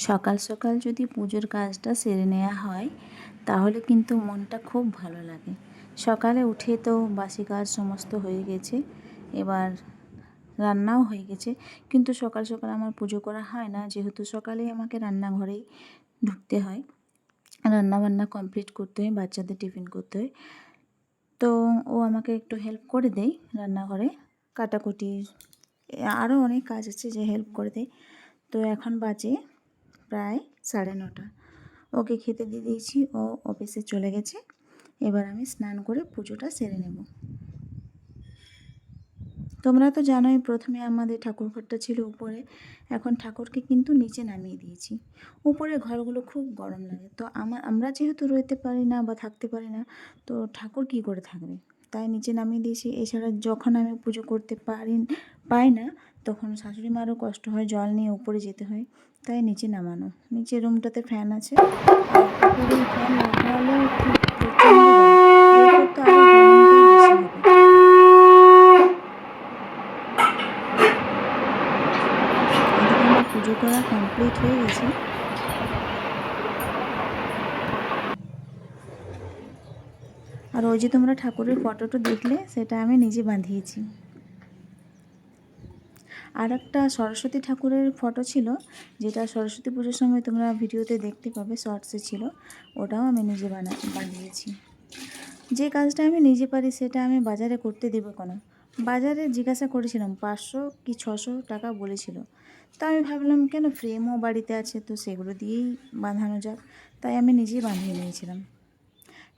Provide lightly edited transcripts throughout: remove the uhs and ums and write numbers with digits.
সকাল সকাল যদি পুজোর কাজটা সেরে নেওয়া হয় তাহলে কিন্তু মনটা খুব ভালো লাগে। সকালে উঠে তো বাসি কাজ সমস্ত হয়ে গেছে, এবার রান্নাও হয়ে গেছে, কিন্তু সকাল সকাল আমার পুজো করা হয় না, যেহেতু সকালেই আমাকে রান্নাঘরেই ঢুকতে হয়, রান্না বান্না কমপ্লিট করতে হয়, বাচ্চাদের টিফিন করতে হয়। তো ও আমাকে একটু হেল্প করে দেয় রান্নাঘরে, কাটাকুটি আরও অনেক কাজ আছে যে হেল্প করে দেয়। তো এখন বাজে প্রায় 9:30। ওকে খেতে দিয়ে দিয়েছি, ও অফিসে চলে গেছে। এবার আমি স্নান করে পুজোটা সেরে নেব। তোমরা তো জানোই, প্রথমে আমাদের ঠাকুর ঘরটা ছিল উপরে, এখন ঠাকুরকে কিন্তু নিচে নামিয়ে দিয়েছি। উপরে ঘরগুলো খুব গরম লাগে, তো আমরা যেহেতু রইতে পারি না বা থাকতে পারি না, তো ঠাকুর কী করে থাকবে, তাই নিচে নামিয়ে দিয়েছি। এছাড়া যখন আমি পুজো করতে পাই না, তখন শাশুড়ি মারও কষ্ট হয়, জল নিয়ে উপরে যেতে হয়, তাই নিচে নামানো। নিচে রুমটাতে ফ্যান আছে, আর উপরে ফ্যান লাগালেও খুব প্রচণ্ড গরম, এরপর তো আরও গরমটা বেশি হবে। এদিকে আমার পুজো করা কমপ্লিট হয়ে গেছে। আর ওই যে তোমরা ঠাকুরের ফটোটা দেখলে, সেটা আমি নিজে বাঁধিয়েছি। আর একটা সরস্বতী ঠাকুরের ফটো ছিল, যেটা সরস্বতী পুজোর সময় তোমরা ভিডিওতে দেখতে পাবে, শর্টসে ছিল, ওটাও আমি নিজে বানিয়েছি। যে কাজটা আমি নিজে পারি সেটা আমি বাজারে করতে দেবো কেন? বাজারে জিজ্ঞাসা করেছিলাম, 500 কি 600 টাকা বলেছিল। তো আমি ভাবলাম কেন, ফ্রেমও বাড়িতে আছে, তো সেগুলো দিয়েই বাঁধানো যাক, তাই আমি নিজেই বাঁধিয়ে নিয়েছিলাম।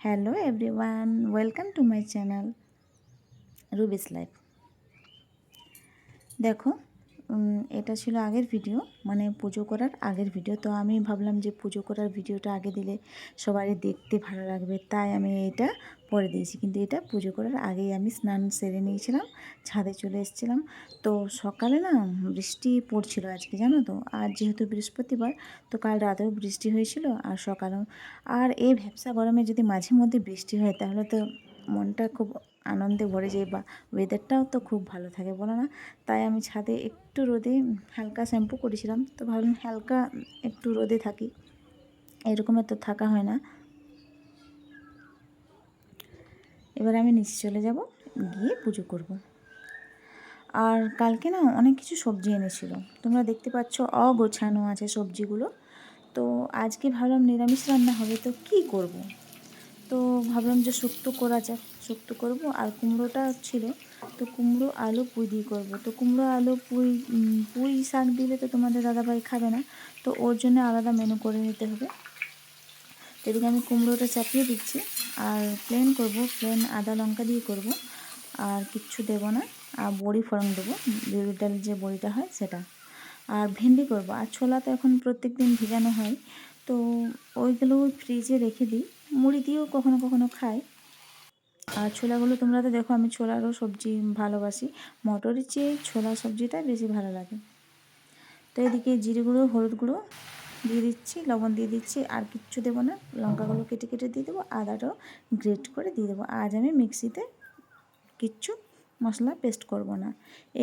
Hello everyone, welcome to my channel Rubi's life. দেখো, এটা ছিল আগের ভিডিও, মানে পুজো করার আগের ভিডিও। তো আমি ভাবলাম যে পুজো করার ভিডিওটা আগে দিলে সবারই দেখতে ভালো লাগবে, তাই আমি এটা পরে দিয়েছি। কিন্তু এটা পুজো করার আগেই আমি স্নান সেরে নিয়েছিলাম, ছাদে চলে এসেছিলাম। তো সকালে না বৃষ্টি পড়ছিল আজকে, জানো তো, আর যেহেতু বৃহস্পতিবার, তো কাল রাতেও বৃষ্টি হয়েছিল আর সকালেও। আর এই ভ্যাপসা গরমে যদি মাঝে মধ্যে বৃষ্টি হয়, তাহলে তো মনটা খুব আনন্দে ভরে যায়, বা ওয়েদারটাও তো খুব ভালো থাকে, বলো না? তাই আমি ছাদে একটু রোদে হালকা শ্যাম্পু করেছিলাম, তো ভাবলাম হালকা একটু রোদে থাকি, এরকমের তো থাকা হয় না। এবার আমি নিচে চলে যাব, গিয়ে পুজো করব। আর কালকে না অনেক কিছু সবজি এনেছিল, তোমরা দেখতে পাচ্ছ অগোছানো আছে সবজিগুলো। তো আজকে ভাবলাম নিরামিষ রান্না হবে, তো কি করব? তো ভাবলাম যে শুক্তো করা যাক, শুক্তো করব। আর কুমড়োটা ছিল, তো কুমড়ো আলু পুঁই দিয়ে করবো। তো কুমড়ো আলু পুঁই শাক দিলে তো তোমাদের দাদাভাই খাবে না, তো ওর জন্য আলাদা মেনু করে নিতে হবে। তো এদিকে আমি কুমড়োটা চাপিয়ে দিচ্ছি, আর প্লেন করব, প্লেন আদা লঙ্কা দিয়ে করব, আর কিচ্ছু দেবো না। আর বড়ি ফোড়ন দেবো, বিউলির ডালের যে বড়িটা হয় সেটা। আর ভেন্ডি করব। আর ছোলা তো এখন প্রত্যেক দিন ভিজানো হয়, তো ওইগুলো ফ্রিজে রেখে দিই, মুড়ি দিয়েও কখনো কখনো খাই। আর ছোলাগুলো তোমরা তো দেখো, আমি ছোলারও সবজি ভালোবাসি, মটরের চেয়ে ছোলা সবজিটা বেশি ভালো লাগে। তো এদিকে জিরে গুঁড়ো, হলুদ গুঁড়ো দিয়ে দিচ্ছি, লবণ দিয়ে দিচ্ছি, আর কিচ্ছু দেবো না। লঙ্কাগুলো কেটে কেটে দিয়ে দেবো, আদাটাও গ্রেট করে দিয়ে দেবো। আজ আমি মিক্সিতে কিচ্ছু মশলা পেস্ট করব না,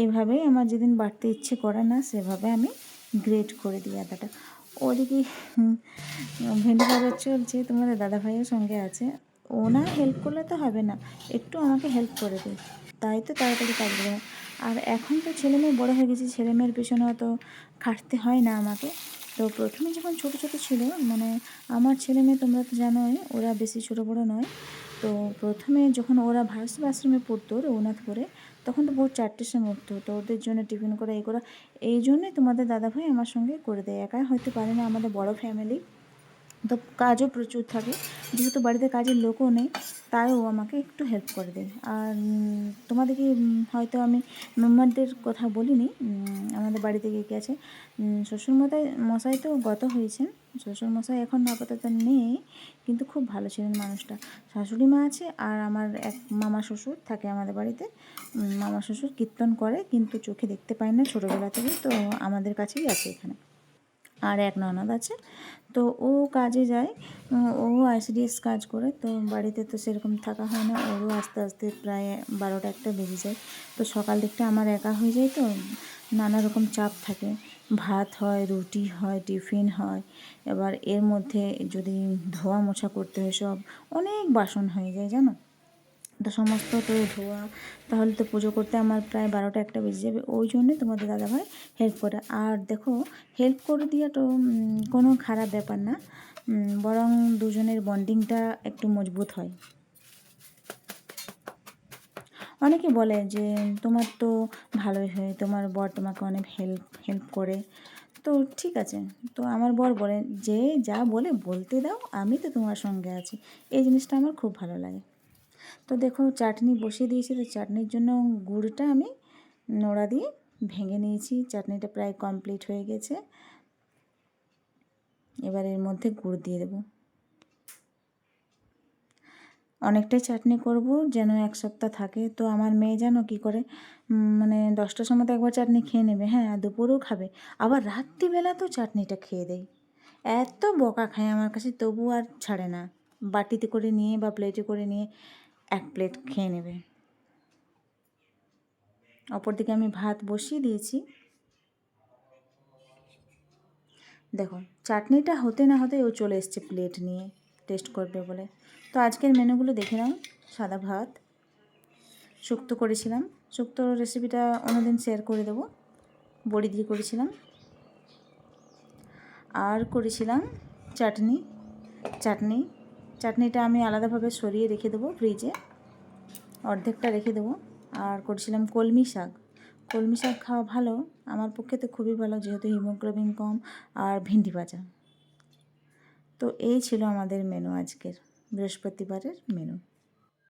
এইভাবেই আমার যেদিন বাটতে ইচ্ছে করে না, সেভাবে আমি গ্রেট করে দিই আদাটা। ওদিকে ভেন্ডি ভাজা চলছে, তোমাদের দাদাভাইয়ের সঙ্গে আছে, ও না হেল্প করলে তো হবে না, একটু আমাকে হেল্প করে দেয়, তাই তো তাড়াতাড়ি কাজগুলো হয়। আর এখন তো ছেলেমেয়ে বড়ো হয়ে গেছে, ছেলেমেয়ের পেছনেও তো খাটতে হয় না আমাকে। তো প্রথমে যখন ছোটো ছোটো ছিল, মানে আমার ছেলে মেয়ে তোমরা তো জানোই, ওরা বেশি ছোটো বড়ো নয়। তো প্রথমে যখন ওরা ভার্সিটি আশ্রমে পড়তো রঘুনাথপুরে, তখন তো ভোর 4টের সময় উঠতো, তো ওদের জন্য টিফিন করা এই করা, এই জন্যই তোমাদের দাদাভাই আমার সঙ্গে করে দেয়, একা হয়তো পারে না, আমাদের বড় ফ্যামিলি, তো কাজও প্রচুর থাকে, যেহেতু বাড়িতে কাজের লোকও নেই, তাই ও আমাকে একটু হেল্প করে দেয়। আর তোমাদেরকে হয়তো আমি মেম্বারদের কথা বলিনি, আমাদের বাড়িতে কে আছে। শ্বশুরমশাই তো গত হয়েছেন, শ্বশুরমশাই এখন আপাতত নেই, কিন্তু খুব ভালো ছিলেন মানুষটা। শাশুড়ি মা আছে, আর আমার এক মামা শ্বশুর থাকে আমাদের বাড়িতে। মামা শ্বশুর কীর্তন করে, কিন্তু চোখে দেখতে পায় না ছোটোবেলা থেকে, তো আমাদের কাছেই আছে এখানে। আর এক ননদ আছে, তো ও কাজে যায়, ও আইসিডিএস কাজ করে, তো বাড়িতে তো সেরকম থাকা হয় না, ওরও আস্তে আস্তে প্রায় 12টা 1টা বেজে যায়। তো সকাল দিকটা আমার একা হয়ে যায়, তো নানা রকম চাপ থাকে, ভাত হয়, রুটি হয়, টিফিন হয়, এবার এর মধ্যে যদি ধোয়া মোছা করতে হয় সব অনেক বাসন হয়ে যায় জানো। তো সমস্ত তো ধোয়া, তাহলে তো পুজো করতে আমার প্রায় 12টা 1টা বেজে যাবে। ওই জন্যে তোমাদের দাদাভাই হেল্প করে। আর দেখো, হেল্প করে দিয়ে তো কোনো খারাপ ব্যাপার না, বরং দুজনের বন্ডিংটা একটু মজবুত হয়। অনেকে বলে যে তোমার তো ভালোই হয়, তোমার বর তোমাকে অনেক হেল্প করে। তো ঠিক আছে, তো আমার বর বলে যে যা বলে বলতে দাও, আমি তো তোমার সঙ্গে আছি। এই জিনিসটা আমার খুব ভালো লাগে। তো দেখো, চাটনি বসিয়ে দিয়েছি, তো চাটনির জন্য গুড়টা আমি নোড়া দিয়ে ভেঙে নিয়েছি। চাটনিটা প্রায় কমপ্লিট হয়ে গেছে। এবার এর মধ্যে গুড় দিয়ে দেবো। অনেকটাই চাটনি করব যেন 1 সপ্তাহ থাকে। তো আমার মেয়ে জানো কী করে, মানে 10টার সময় তো একবার চাটনি খেয়ে নেবে, হ্যাঁ, আর দুপুরেও খাবে, আবার রাত্রিবেলা তো চাটনিটা খেয়ে দেয়। এত বকা খায় আমার কাছে, তবু আর ছাড়ে না। বাটিতে করে নিয়ে বা প্লেটে করে নিয়ে 1 প্লেট খেয়ে নেবে। অপরদিকে আমি ভাত বসিয়ে দিয়েছি। দেখো, চাটনিটা হতে না হতে ও চলে এসছে প্লেট নিয়ে টেস্ট করবে বলে। তো আজকের মেনুগুলো দেখে নাও। সাদা ভাত, শুক্তো করেছিলাম, শুক্তোর রেসিপিটা অন্যদিন শেয়ার করে দেবো। বড়ি দিয়ে করেছিলাম, আর করেছিলাম চাটনি। চাটনি চাটনিটা আমি আলাদাভাবে সরিয়ে রেখে দেবো ফ্রিজে, অর্ধেকটা রেখে দেবো। আর করেছিলাম কলমি শাক। কলমি শাক খাওয়া ভালো, আমার পক্ষে তো খুবই ভালো, যেহেতু হিমোগ্লোবিন কম। আর ভেন্ডি ভাজা। তো এই ছিল আমাদের মেনু আজকের, বৃহস্পতিবারের মেনু।